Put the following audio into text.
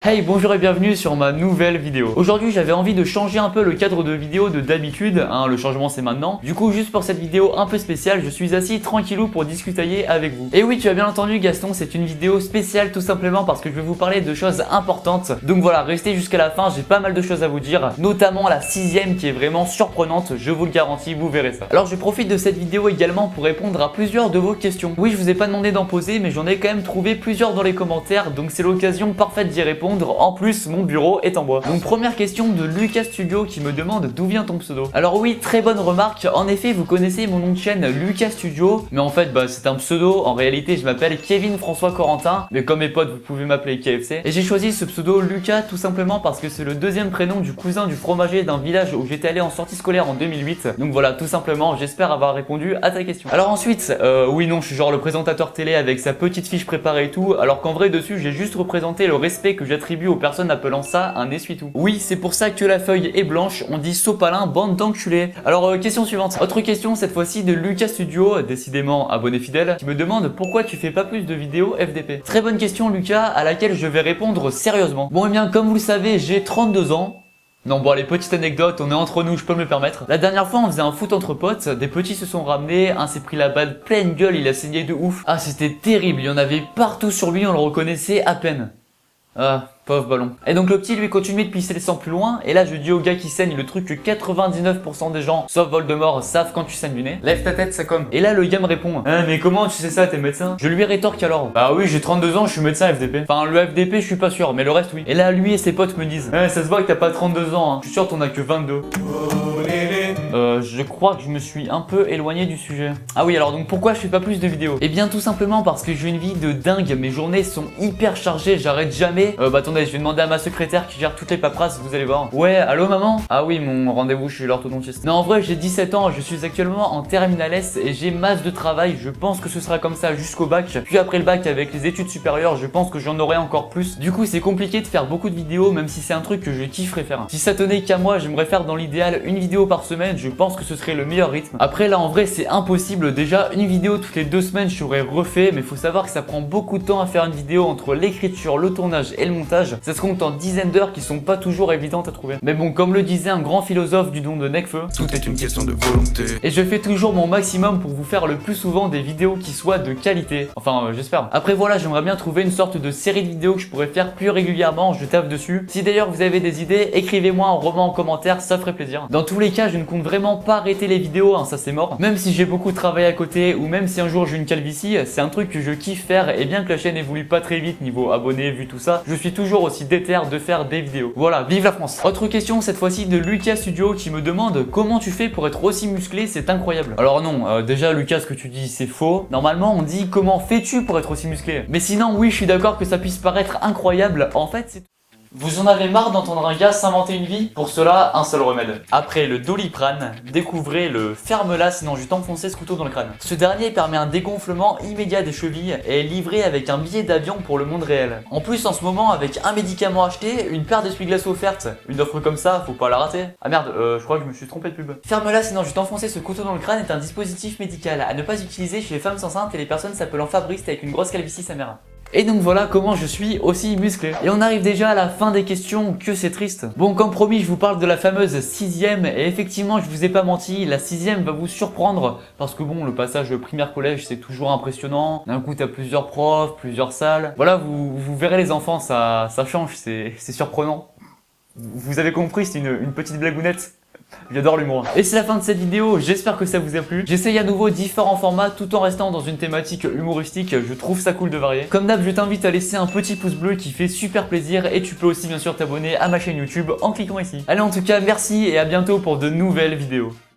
Hey, bonjour et bienvenue sur ma nouvelle vidéo. Aujourd'hui j'avais envie de changer un peu le cadre de vidéo de d'habitude, le changement c'est maintenant. Du coup juste pour cette vidéo un peu spéciale, je suis assis tranquillou pour discuter avec vous. Et oui, tu as bien entendu Gaston, c'est une vidéo spéciale tout simplement parce que je vais vous parler de choses importantes. Donc voilà, restez jusqu'à la fin, j'ai pas mal de choses à vous dire, notamment la 6ème qui est vraiment surprenante, je vous le garantis, vous verrez ça. Alors je profite de cette vidéo également pour répondre à plusieurs de vos questions. Oui, je vous ai pas demandé d'en poser, mais j'en ai quand même trouvé plusieurs dans les commentaires, donc c'est l'occasion parfaite d'y répondre. En plus, mon bureau est en bois. Donc première question de Lucas Studio qui me demande d'où vient ton pseudo. Alors oui, très bonne remarque. En effet, vous connaissez mon nom de chaîne Lucas Studio, mais en fait, c'est un pseudo. En réalité, je m'appelle Kevin François Corentin, mais comme mes potes, vous pouvez m'appeler KFC. Et j'ai choisi ce pseudo Lucas tout simplement parce que c'est le deuxième prénom du cousin du fromager d'un village où j'étais allé en sortie scolaire en 2008. Donc voilà, tout simplement, j'espère avoir répondu à ta question. Alors ensuite, oui, non, je suis genre le présentateur télé avec sa petite fiche préparée et tout, alors qu'en vrai dessus, j'ai juste représenté le respect que j'attribue aux personnes appelant ça un essuie-tout. Oui, c'est pour ça que la feuille est blanche, on dit sopalin, bande d'enculés. Alors question suivante. Autre question cette fois-ci de Lucas Studio, décidément abonné fidèle, qui me demande pourquoi tu fais pas plus de vidéos FDP. Très bonne question Lucas, à laquelle je vais répondre sérieusement. Bon et bien comme vous le savez, j'ai 32 ans. Non bon allez, petite anecdote, on est entre nous, je peux me le permettre. La dernière fois on faisait un foot entre potes, des petits se sont ramenés, un s'est pris la balle pleine gueule, il a saigné de ouf. Ah c'était terrible, il y en avait partout sur lui, on le reconnaissait à peine. Ah, pauvre ballon. Et donc le petit lui continuait de pisser le sang plus loin, et là je dis au gars qui saigne le truc que 99% des gens, sauf Voldemort, savent quand tu saignes du nez. Lève ta tête, ça comme. Et là le gars me répond, mais comment tu sais ça, t'es médecin? Je lui rétorque alors, bah oui j'ai 32 ans, je suis médecin FDP. Enfin le FDP je suis pas sûr, mais le reste oui. Et là lui et ses potes me disent, ça se voit que t'as pas 32 ans, hein. Je suis sûr t'en as que 22. Je crois que je me suis un peu éloigné du sujet. Ah oui, alors donc pourquoi je fais pas plus de vidéos? Eh bien tout simplement parce que j'ai une vie de dingue, mes journées sont hyper chargées, j'arrête jamais. Attendez, je vais demander à ma secrétaire qui gère toutes les paperasses, vous allez voir. Ouais, allô maman? Ah oui, mon rendez-vous chez l'orthodontiste. Non en vrai j'ai 17 ans, je suis actuellement en terminale S et j'ai masse de travail, je pense que ce sera comme ça jusqu'au bac. Puis après le bac avec les études supérieures, je pense que j'en aurai encore plus. Du coup c'est compliqué de faire beaucoup de vidéos même si c'est un truc que je kifferais faire. Si ça tenait qu'à moi, j'aimerais faire dans l'idéal une vidéo par semaine, je pense que ce serait le meilleur rythme. Après là en vrai c'est impossible, déjà une vidéo toutes les 2 semaines je t'aurais refait, mais faut savoir que ça prend beaucoup de temps à faire une vidéo entre l'écriture, le tournage et le montage. Ça se compte en dizaines d'heures qui sont pas toujours évidentes à trouver. Mais bon, comme le disait un grand philosophe du nom de Nekfeu, tout est une question de volonté. Et je fais toujours mon maximum pour vous faire le plus souvent des vidéos qui soient de qualité. Enfin j'espère. Après voilà, j'aimerais bien trouver une sorte de série de vidéos que je pourrais faire plus régulièrement, je taffe dessus. Si d'ailleurs vous avez des idées, écrivez-moi en roman en commentaire, ça ferait plaisir. Dans tous les cas, je ne compte vraiment pas arrêter les vidéos, ça c'est mort. Même si j'ai beaucoup de travail à côté ou même si un jour j'ai une calvitie, c'est un truc que je kiffe faire et bien que la chaîne évolue pas très vite niveau abonnés, vues, tout ça, je suis toujours aussi déter de faire des vidéos. Voilà, vive la France. Autre question cette fois-ci de Lucas Studio qui me demande comment tu fais pour être aussi musclé, c'est incroyable. Alors non, déjà Lucas, ce que tu dis c'est faux. Normalement on dit comment fais-tu pour être aussi musclé. Mais sinon oui, je suis d'accord que ça puisse paraître incroyable. En fait c'est... Vous en avez marre d'entendre un gars s'inventer une vie? Pour cela, un seul remède. Après le Doliprane, découvrez le ferme-la sinon je vais t'enfoncer ce couteau dans le crâne. Ce dernier permet un dégonflement immédiat des chevilles et est livré avec un billet d'avion pour le monde réel. En plus en ce moment avec un médicament acheté, une paire d'essuie-glaces offerte. Une offre comme ça, faut pas la rater. Ah merde, je crois que je me suis trompé de pub. Ferme-la sinon je vais t'enfoncer ce couteau dans le crâne est un dispositif médical à ne pas utiliser chez les femmes enceintes et les personnes s'appelant Fabrice avec une grosse calvitie sa mère. Et donc voilà comment je suis aussi musclé. Et on arrive déjà à la fin des questions, que c'est triste. Bon, comme promis, je vous parle de la fameuse 6ème, et effectivement, je vous ai pas menti, la 6ème va vous surprendre, parce que bon, le passage primaire-collège, c'est toujours impressionnant. D'un coup, t'as plusieurs profs, plusieurs salles. Voilà, vous verrez les enfants, ça change, c'est surprenant. Vous avez compris, c'est une petite blagounette. J'adore l'humour. Et c'est la fin de cette vidéo, j'espère que ça vous a plu. J'essaye à nouveau différents formats tout en restant dans une thématique humoristique, je trouve ça cool de varier. Comme d'hab, je t'invite à laisser un petit pouce bleu qui fait super plaisir et tu peux aussi bien sûr t'abonner à ma chaîne YouTube en cliquant ici. Allez en tout cas, merci et à bientôt pour de nouvelles vidéos.